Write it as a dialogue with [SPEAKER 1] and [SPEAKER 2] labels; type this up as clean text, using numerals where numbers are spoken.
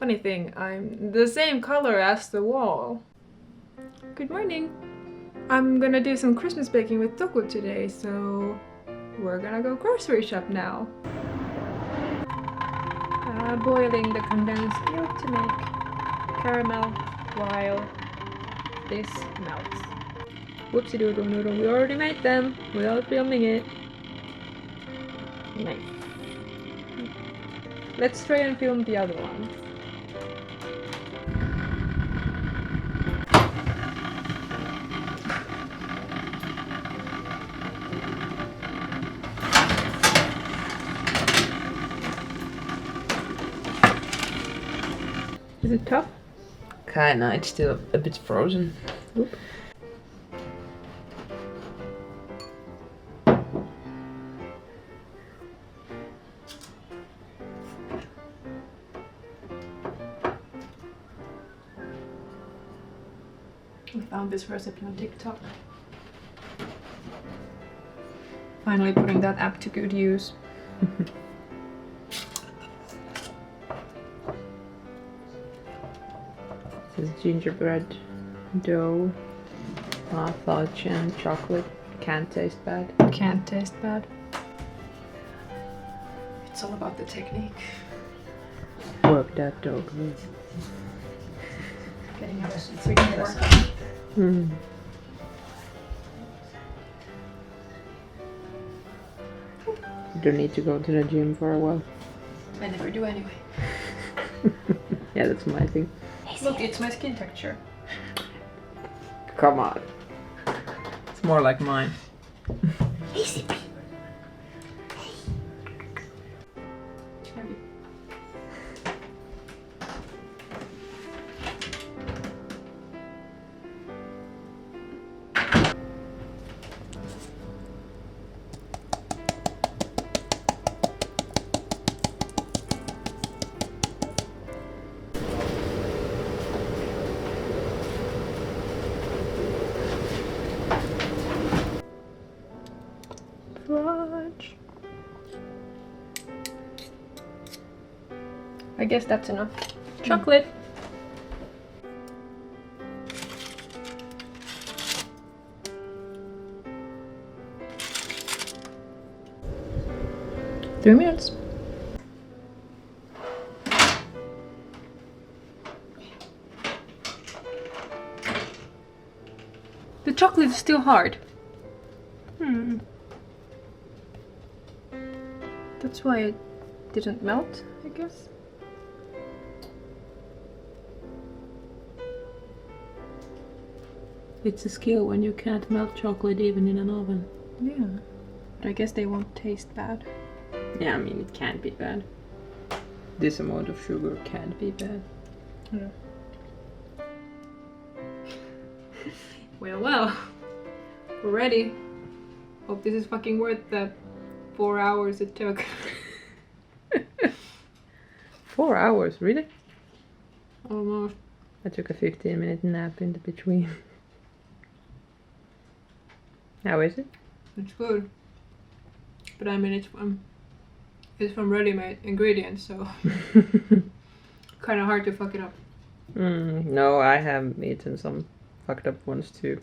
[SPEAKER 1] Funny thing, I'm the same color as the wall. Good morning. I'm gonna do some Christmas baking with Toku today, so we're gonna go grocery shop now. Boiling the condensed milk to make caramel while this melts. Whoopsie doodle noodle, we already made them without filming it. Nice. Let's try and film the other one. Is it tough?
[SPEAKER 2] Kinda, it's still a bit frozen.
[SPEAKER 1] Oop. We found this recipe on TikTok. Finally putting that app to good use.
[SPEAKER 2] This is gingerbread dough, fudge and chocolate. Can't taste bad.
[SPEAKER 1] Can't taste bad. It's all about the technique.
[SPEAKER 2] Work that dough good.
[SPEAKER 1] Getting out of 3 more.
[SPEAKER 2] Mm. You don't need to go to the gym for a while.
[SPEAKER 1] I never do anyway.
[SPEAKER 2] Yeah, that's my thing.
[SPEAKER 1] Look, it's my skin texture.
[SPEAKER 2] Come on. It's more like mine.
[SPEAKER 1] Easy. Fudge. I guess that's enough. Chocolate. Three minutes. The chocolate is still hard. That's why it didn't melt, I guess.
[SPEAKER 2] It's a skill when you can't melt chocolate even in an oven.
[SPEAKER 1] Yeah. But I guess they won't taste bad.
[SPEAKER 2] Yeah, I mean, it can't be bad. This amount of sugar can't be bad.
[SPEAKER 1] Yeah. Well. We're ready. Hope this is fucking worth the 4 hours it took.
[SPEAKER 2] 4 hours, really?
[SPEAKER 1] Almost.
[SPEAKER 2] I took a 15-minute nap in the between. How is it?
[SPEAKER 1] It's good. But I mean, it's from ready-made ingredients, so kind of hard to fuck it up.
[SPEAKER 2] No, I have eaten some fucked up ones too.